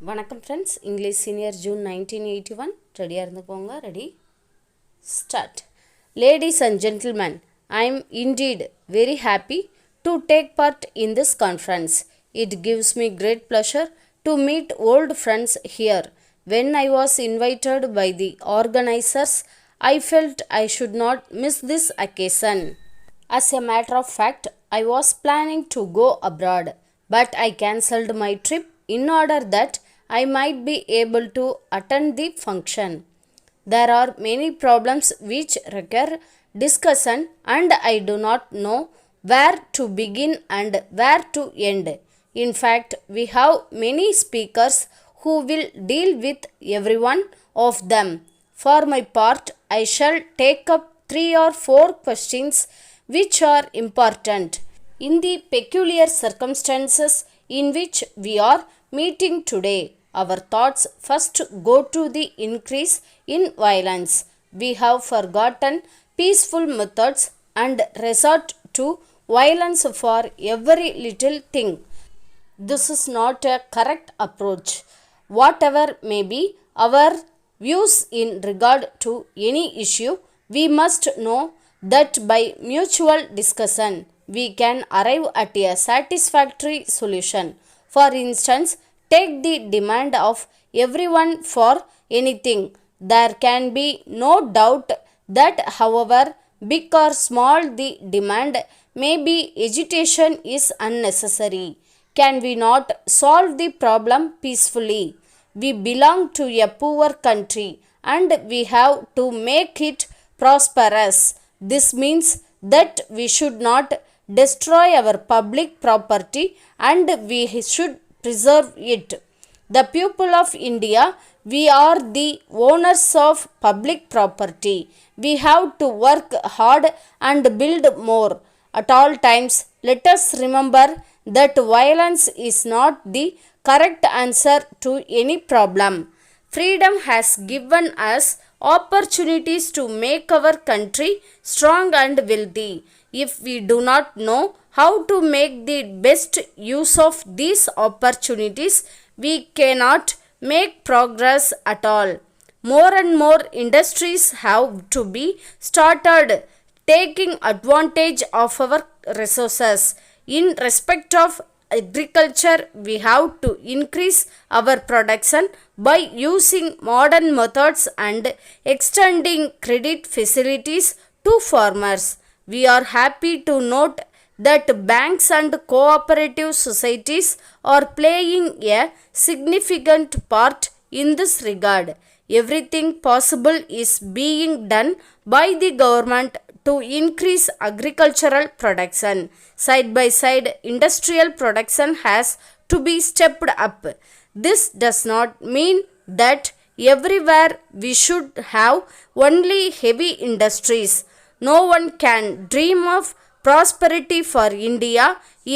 வணக்கம் friends. English senior June 1981 ரெடியாக இருந்துக்கோங்க. Ready start. Ladies and gentlemen, I am indeed very happy to take part in this conference. It gives me great pleasure to meet old friends here. When I was invited by the organizers, I felt I should not miss this occasion. As a matter of fact, I was planning to go abroad, but I cancelled my trip in order that I might be able to attend the function. There are many problems which require discussion, and I do not know where to begin and where to end. In fact, we have many speakers who will deal with every one of them. For my part, I shall take up 3 or 4 questions which are important. In the peculiar circumstances in which we are meeting today, our thoughts first go to the increase in violence. We have forgotten peaceful methods and resort to violence for every little thing. This is not a correct approach. Whatever may be our views in regard to any issue, we must know that by mutual discussion we can arrive at a satisfactory solution. For instance, take the demand of everyone for anything. There can be no doubt that however big or small the demand may be, agitation is unnecessary. Can we not solve the problem peacefully? We belong to a poor country and we have to make it prosperous. This means that we should not destroy our public property and we should preserve it. The people of India, we are the owners of public property. We have to work hard and build more. At all times, let us remember that violence is not the correct answer to any problem. Freedom has given us opportunities to make our country strong and wealthy. If we do not know how to make the best use of these opportunities, we cannot make progress at all. More and more industries have to be started taking advantage of our resources. In respect of agriculture, we have to increase our production by using modern methods and extending credit facilities to farmers. We are happy to note that banks and cooperative societies are playing a significant part in this regard. Everything possible is being done by the government to increase agricultural production. Side by side, industrial production has to be stepped up. This does not mean that everywhere we should have only heavy industries. No one can dream of prosperity for India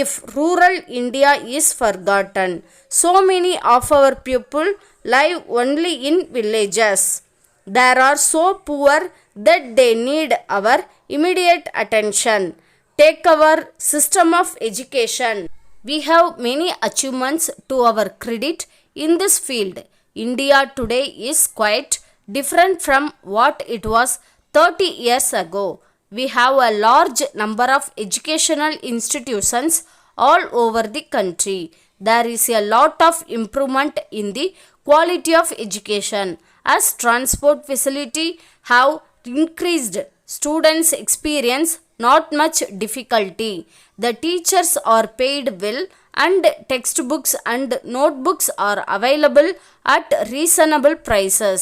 if rural India is forgotten. So many of our people live only in villages. They are so poor that they need our immediate attention. Take our system of education. We have many achievements to our credit in this field. India today is quite different from what it was 30 years ago. We have a large number of educational institutions all over the country. There is a lot of improvement in the quality of education as transport facility have increased. Students experience not much difficulty. The teachers are paid well and textbooks and notebooks are available at reasonable prices.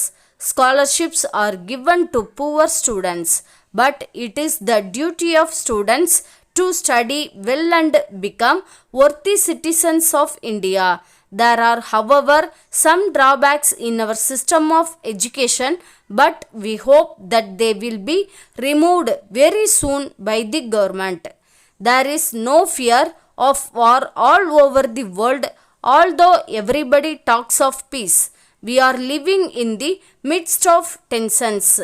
Scholarships are given to poor students, but it is the duty of students to study well and become worthy citizens of India. There are, however, some drawbacks in our system of education, but we hope that they will be removed very soon by the government. There is no fear of war all over the world, although everybody talks of peace. We are living in the midst of tensions.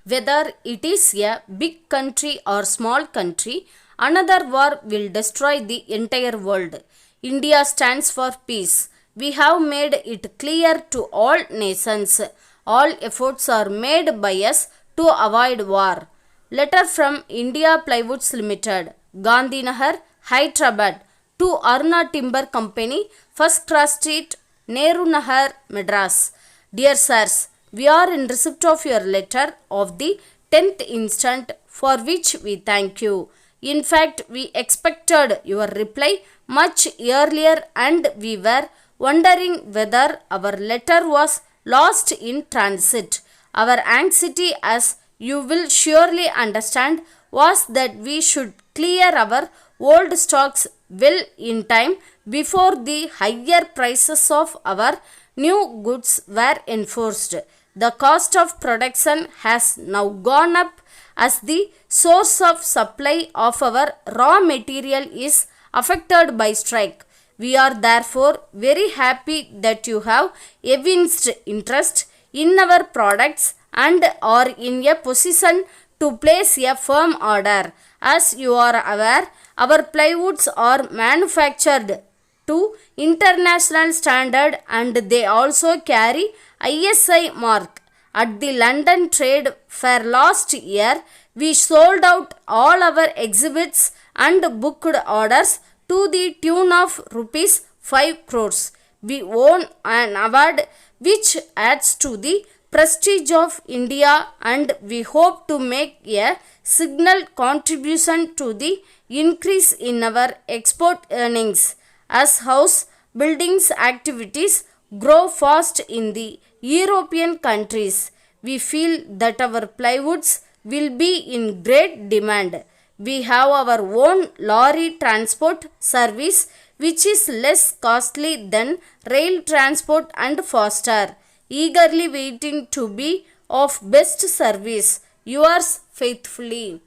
Whether it is a big country or small country, another war will destroy the entire world. India stands for peace. We have made it clear to all nations. All efforts are made by us to avoid war. Letter from India Plywoods Limited, Gandhinagar, Hyderabad, to Aruna Timber Company, First Cross Street, Nehru Nagar, Madras. Dear sirs, we are in receipt of your letter of the 10th instant, for which we thank you. In fact, we expected your reply much earlier and we were wondering whether our letter was lost in transit. Our anxiety, as you will surely understand, was that we should clear our old stocks well in time before the higher prices of our new goods were enforced. The cost of production has now gone up as the source of supply of our raw material is affected by strike. We are therefore very happy that you have evinced interest in our products and are in a position to place a firm order. As you are aware, our plywoods are manufactured to international standard and they also carry ISI mark. At the London Trade Fair last year, we sold out all our exhibits and booked orders to the tune of rupees 5 crores. We won an award which adds to the prestige of India and we hope to make a signal contribution to the increase in our export earnings. As house buildings activities grow fast in the European countries, we feel that our plywoods will be in great demand. We have our own lorry transport service which is less costly than rail transport and faster, eagerly waiting to be of best service. Yours faithfully.